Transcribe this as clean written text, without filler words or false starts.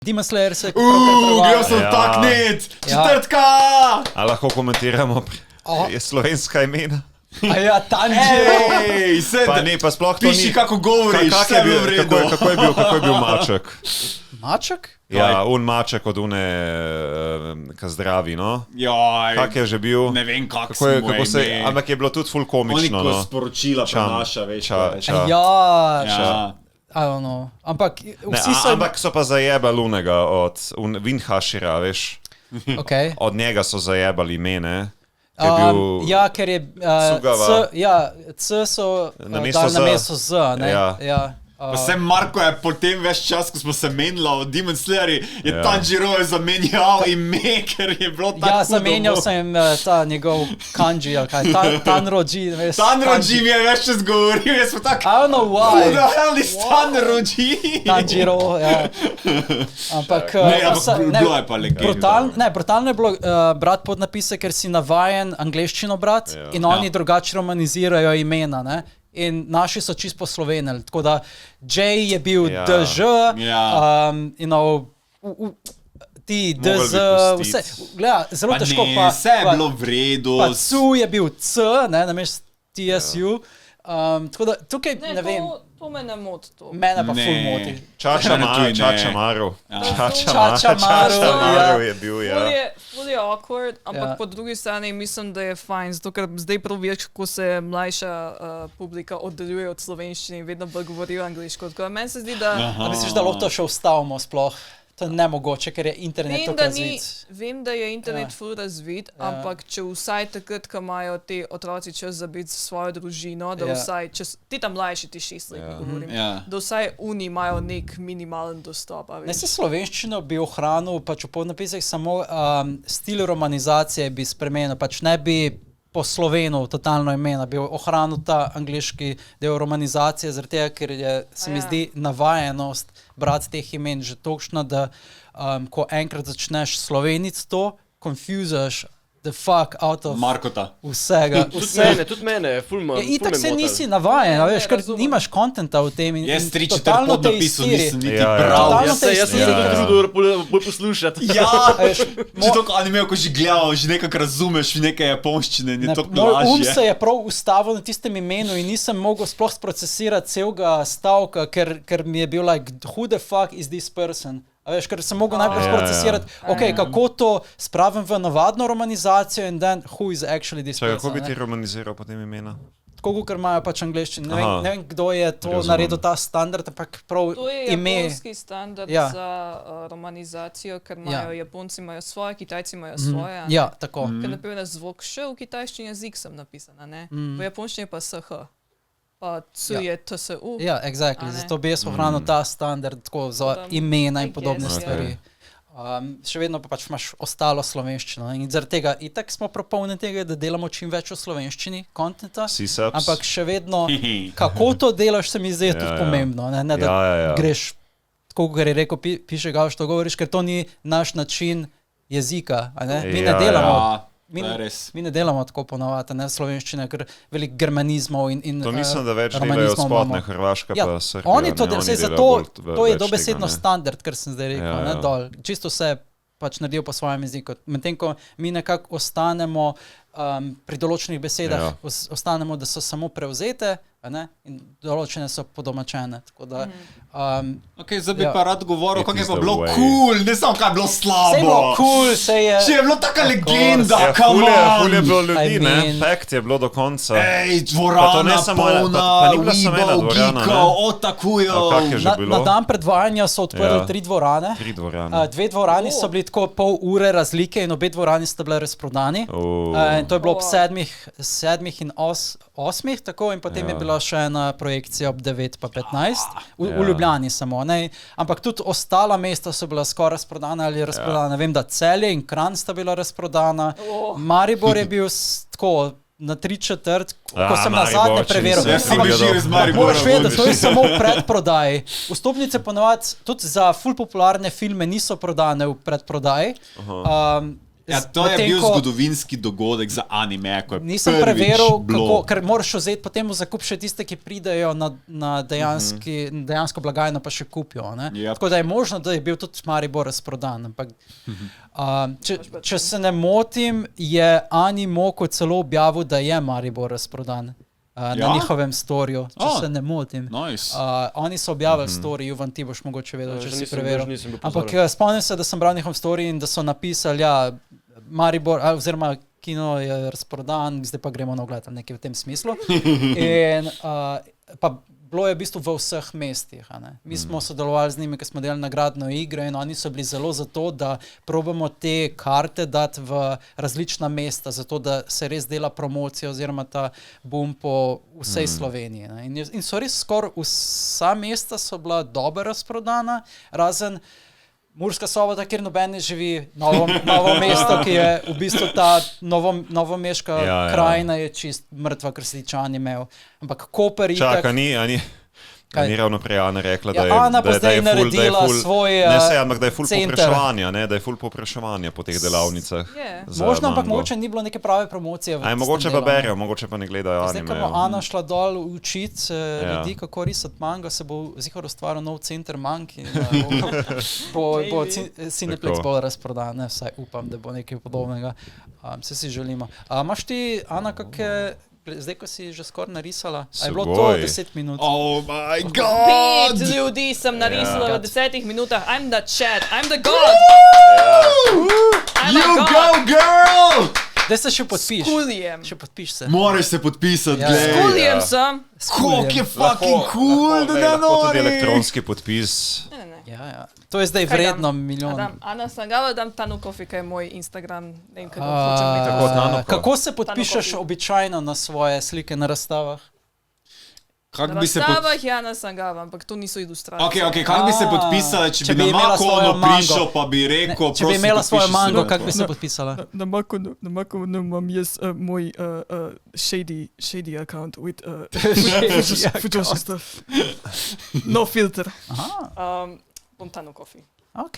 Demon Slayer se je Gledal sem tak net! Četrtka! A lahko komentiramo slovenska imena? A ja, Tanjiro! Pa ne, pa sploh to ni... Piši, kako govoriš, vse je v redu. Kako je bil Maček? Maček? Ja, Maček od une, ka zdravi, no? Joj, kak je že bil? Ne vem, kako se ime. Ampak je bilo tudi ful komično, no? Oni ko sporočila prenaša, veš. Ja, I don't know. Ampak vsi so... Ampak so pa zajebali unega od Windhushera, veš? Okay. Od njega so zajebali imene. Ja, ker je C so dali na mesto Z, ne? Ja. Pa sem Marko je potem več čas, ko smo se menila o Demon Slayerji, je Tanjiro zamenjal ime, ker je bilo tako Ja, zamenjal sem ta njegov kanji, ali kaj, Tanroji. Tanroji mi je več čas govoril, jaz smo tako, I don't know why. Who the hell is Tanroji? Tanjiro, ja. Ampak... bilo je pa legenda. Brutalno je bilo brat podnapise, ker si navajen angleščino brat in oni drugače romanizirajo imena, ne? In naši so čisto poslovenili, tako da J je bil DŽ, ti DZ, vse, gleda, zelo težko pa... Vse je bilo v redu. Pa CU je bil C, ne, namesto TSU, tako da tukaj, ne vem... To me ne moti to. Mene pa ful moti. Čačamaru je bil, ja. Ful je awkward, ampak po drugi strani mislim, da je fajn, zato ker zdaj prav vidiš, kako se mlajša publika oddaljuje od slovenščine in vedno bolj govorijo angliško. Tako da meni se zdi, da... A misliš, da lahko to še ustavimo sploh? To je nemogoče, ker je internet tako razvit. Vem, da je internet ful razvit, ampak če vsaj takrat, ko imajo te otroci čas za biti s svojo družino, da vsaj, ti tam mlajši, ti 6 let govorim, da vsaj oni imajo nek minimalen dostop. Ne se slovenščino bi ohranil, pač v podnapisih samo stil romanizacije bi spremenil, pač ne bi po Slovenu totalno imena, bi ohranil ta angliški del romanizacije, zaradi tega, ker se mi zdi navajenost brati teh imen že točno, da ko enkrat začneš slovenic to, confuzaš the fuck out of Markota. Vsega. Tudi mene, ful me itak se nisi navajen, veš, ker nimaš kontenta v tem. Jaz 3/4 podnapisov nisem niti bral. Jaz sem se trudil bolj poslušati. Ja, že to anime, ko že gledal, že nekako razumeš neke japonščine, ni to lažje. Se je prav ustavil na tistem imenu in nisem mogel sploh sprocesirati celega stavka, ker mi je bil like, who the fuck is this person? A veš, ker sem mogel najprej sprocesirati, kako to spravim v navadno romanizacijo in then who is actually this person. Kako bi ti romaniziral potem imena? Tako, ker imajo pač angleščino. Ne vem, kdo je to naredil ta standard, ampak prav ime. To je japonski standard za romanizacijo, ker imajo Japonci imajo svoje, Kitajci imajo svoje. Ja, tako. Ker naprimer zvok š v kitajščini jezik sem napisana, ne? V japonščini pa sh. Pa C je TSU. Ja, exactly. Zato bi jaz ohranil ta standard tako za imena in podobne stvari. Še vedno pa pač imaš ostalo slovenščino. In zaradi tega itak smo propolni tega, da delamo čim več v slovenščini kontenta. Ampak še vedno, kako to delaš, se mi zdi tudi pomembno. Ne da greš, tako kot je rekel, piše ga, što govoriš, ker to ni naš način jezika. Mi ne delamo. Mi ne delamo tako ponovati, ne slovenščine, ker veliko germanizmov in to mislim, da več delajo spodne Hrvaška pa Srbija. Oni to delajo, zato to je dobesedno standard, kar sem zdaj rekel, dol. Čisto se pač naredijo po svojem jeziku. Medtem ko mi nekako ostanemo pri določenih besedah, ostanemo, da so samo prevzete, in določene so podomačene. Zdaj bi pa rad govoril, kako je pa bilo cool, ne samo kaj je bilo slabo. Sej je bilo cool, sej je... Če je bilo taka legenda, come on! Ful je bilo ljudi, ne? Pekt je bilo do konca. Ej, dvorana polna, Weebov, Geekov, otakujo. Na dan predvajanja so odprli 3 dvorane. 2 dvorani so bili tako pol ure razlike in obe dvorani sta bile razprodani. In to je bilo ob 7 in 8, tako, in potem je bila še ena projekcija ob 9 pa 15, v Ljubljani samo, ne, ampak tudi ostala mesta so bila skoraj razprodana ali razprodana, vem, da Celje in Kranj sta bila razprodana, Maribor je bil tako na 3/4, ko sem nazadnje preveril. Jaz si bi živ iz Maribora. Moraš vedeti, to je samo v predprodaji. Vstopnice ponovadi tudi za ful popularne filme niso prodane v predprodaji. Ja, to je bil zgodovinski dogodek za anime, ko je nisem preveril, ker moraš vzeti potem v zakup še tiste, ki pridejo na dejansko blagajno pa še kupijo. Yep. Tako da je možno, da je bil tudi Maribor razprodan. Ampak, če se ne motim, je Animoku celo objavil, da je Maribor razprodan. Na njihovem storju, če se ne motim. Nice. Oni so objavili story, Juvan, ti boš mogoče vedel, če si preveril. Ampak spomnim se, da sem bral njihov story in da so napisali, Maribor, oziroma kino je razprodan, zdaj pa gremo na ogled, nekaj v tem smislu. In pa bilo je v bistvu v vseh mestih. Mi smo sodelovali z njimi, ker smo delali nagradno igro in oni so bili zelo za to, da probamo te karte dati v različna mesta, zato da se res dela promocija oziroma ta boom po vsej Sloveniji. In so res skoraj vsa mesta so bila dobro razprodana, razen Murska Sobota, kjer noben ne živi, novo mesto, ki je v bistvu ta novomeška krajina je čist mrtva, ker se tiče animejev. Ampak Koper itak... Čaka, ni ravno prej Ana rekla, da je naredila svoj ampak da je ful povpraševanja, da je ful povpraševanja po teh delavnicah. Možno, ampak mogoče ni bilo neke prave promocije. Mogoče pa berijo, mogoče pa ne gledajo anime. Zdaj, ko bo Ana šla dol učiti ljudi, kako risati manga, se bo zihar ustvaril nov center mank in bo Cineplex bolj razprodan. Vsaj upam, da bo nekaj podobnega. Vse si želimo. Imaš ti, Ana, kakšne... Zdaj, ko si že skoraj narisala, je bilo to 10 minut. Oh my god! 5 ljudi sem narisala v 10 minutah. I'm the chat, I'm the god! You go, girl! Daj se še podpiš. Skulijem. Še podpiš se. Moraš se podpisati, glej. Skulijem sem. Koliko je fucking cool, da ne lahko tudi elektronski podpis. Ja. To je zdaj vredno milijon. Ana Sangava, dam Tanu Coffee, kaj je moj Instagram. Ne vem, kako hočem biti. Kako se podpišeš običajno na svoje slike na razstavah? Na razstavah je Ana Sangava, ampak to niso ilustracije. Ok, kako bi se podpisala, če bi na Makono prišel, pa bi rekel, če bi imela svojo mango, kako bi se podpisala? Na Makono imam jaz moj shady account with Fujoshi stuff. No filter. Bom Tanu Coffee. Ok.